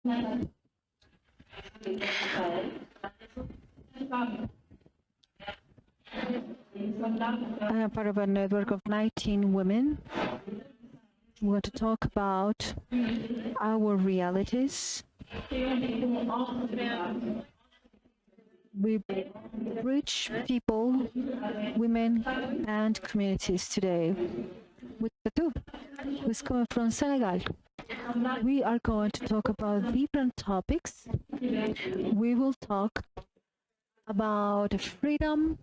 I am part of a network of 19 women. We want to talk about our realities. We reach people, women, and communities today with tattoo, who's coming from Senegal. We are going to talk about different topics. We will talk about freedom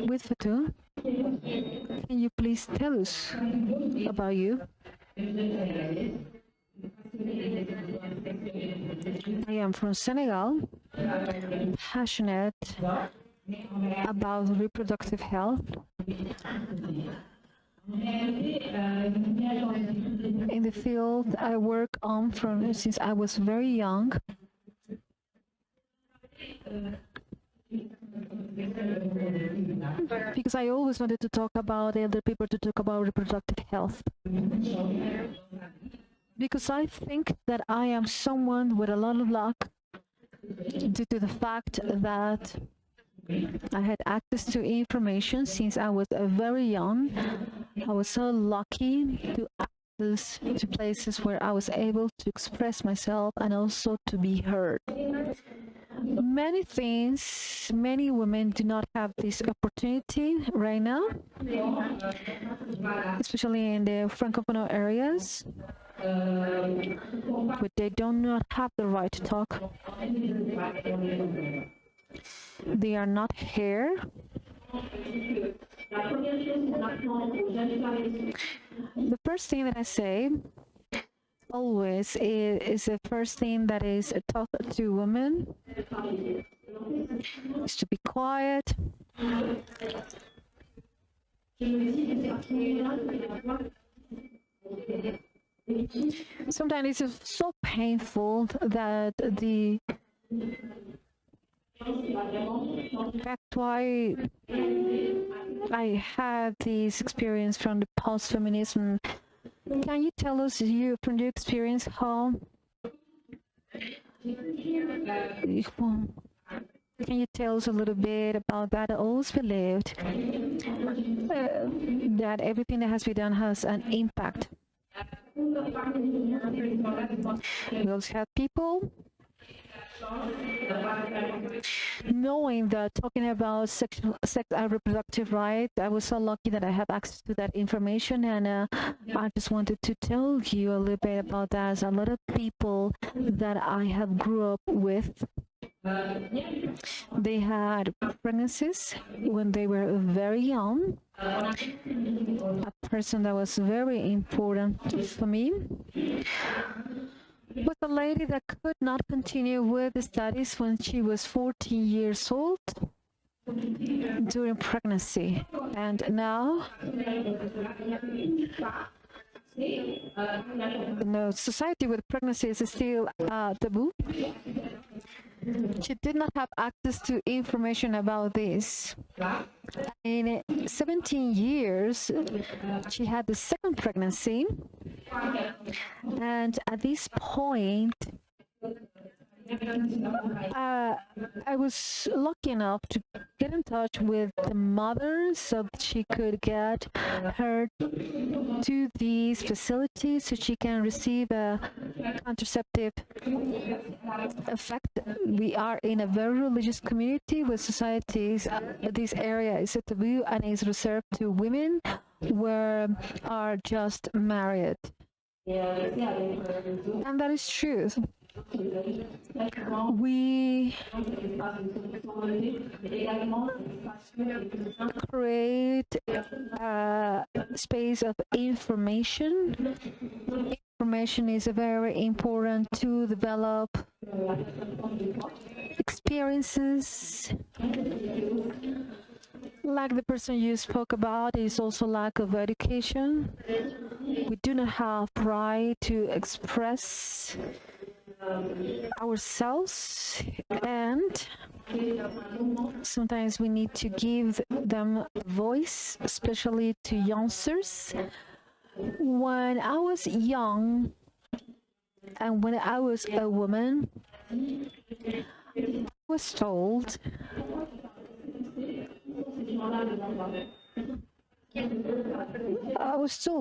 with Fatou. Can you please tell us about you? I am from Senegal, passionate about reproductive health. In the field I work on from since I was very young. Because I always wanted to talk about elder people, to talk about reproductive health. Because I think that I am someone with a lot of luck due to the fact that I had access to information since I was very young. I was so lucky to access to places where I was able to express myself and also to be heard. Many things, many women do not have this opportunity right now, especially in the Francophone areas, but they do not have the right to talk. They are not here. The first thing that I say always is the first thing that is taught to women is to be quiet. Sometimes it's so painful that that's why I had this experience from the post-feminism. Can you tell us from your experience how can you tell us a little bit about that? I always believed that everything that has been done has an impact. We also have people knowing that talking about sex and reproductive rights, I was so lucky that I have access to that information, and I just wanted to tell you a little bit about that. A lot of people that I have grew up with, they had pregnancies when they were very young. A person that was very important for me was a lady that could not continue with the studies when she was 14 years old during pregnancy. And now, no, society with pregnancy is still taboo. She did not have access to information about this. In 17 years, she had the second pregnancy, and at this point, I was lucky enough to get in touch with the mother so that she could get her to these facilities so she can receive a contraceptive effect. We are in a very religious community with societies. This area is a taboo and is reserved to women who are just married. And that is true. We create a space of information. Information is very important to develop experiences. Like the person you spoke about, is also lack of education. We do not have right to express ourselves, and sometimes we need to give them a voice, especially to youngsters. When I was young, And when I was a woman, I was told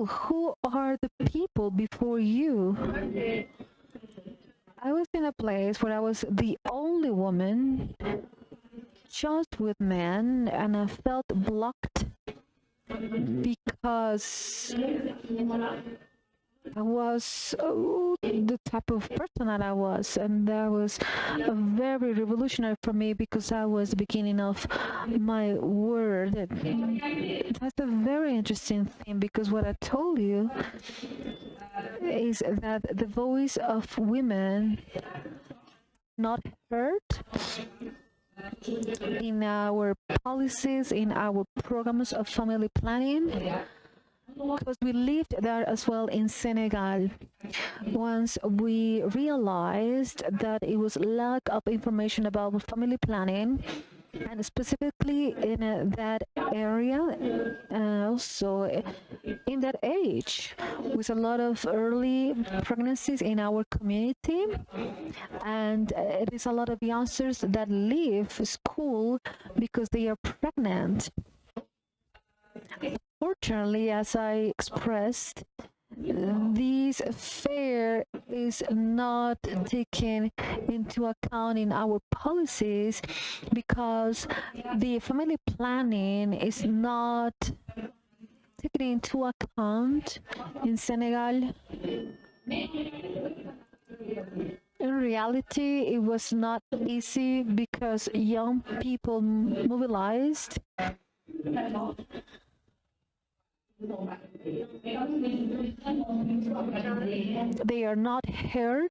who are the people before you? I was in a place where I was the only woman, just with men, and I felt blocked because I was the type of person that I was, and that was very revolutionary for me because I was the beginning of my word. That's a very interesting thing because what I told you is that the voice of women not heard in our policies, in our programs of family planning, because we lived there as well in Senegal. Once we realized that it was lack of information about family planning, and specifically in that area, and also in that age, with a lot of early pregnancies in our community, and it is a lot of youngsters that leave school because they are pregnant. Fortunately, as I expressed, this fear is not taken into account in our policies because the family planning is not taken into account in Senegal. In reality, it was not easy because young people mobilized. They are not heard.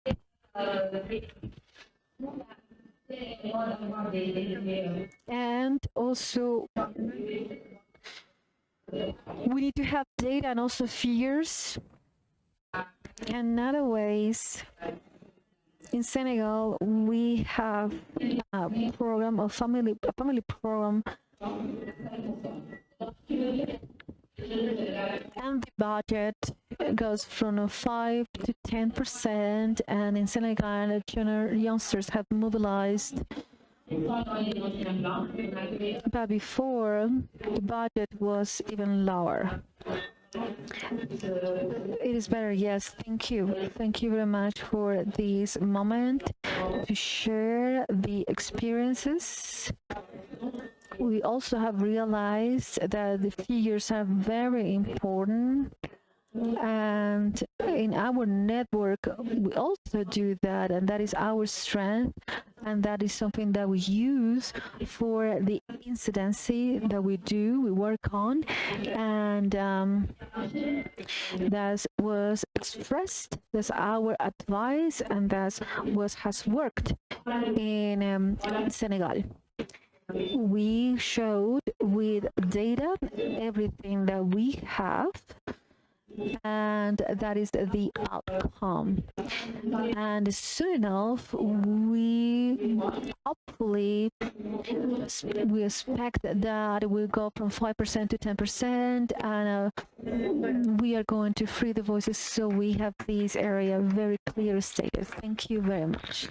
And also, we need to have data and also fears. And other ways, in Senegal, we have a program, a family program, and the budget goes from 5 to 10%. And in Senegal, youngsters have mobilized. But before, the budget was even lower. It is better, yes. Thank you. Thank you very much for this moment to share the experiences. We also have realized that the figures are very important, and in our network we also do that, and that is our strength, and that is something that we use for the incidency that we work on, and that was expressed, that's our advice, and that's what has worked in Senegal. We showed with data everything that we have, and that is the outcome. And soon enough, we hopefully we expect that it will go from 5% to 10%, and we are going to free the voices, so we have this area very clear stated. Thank you very much.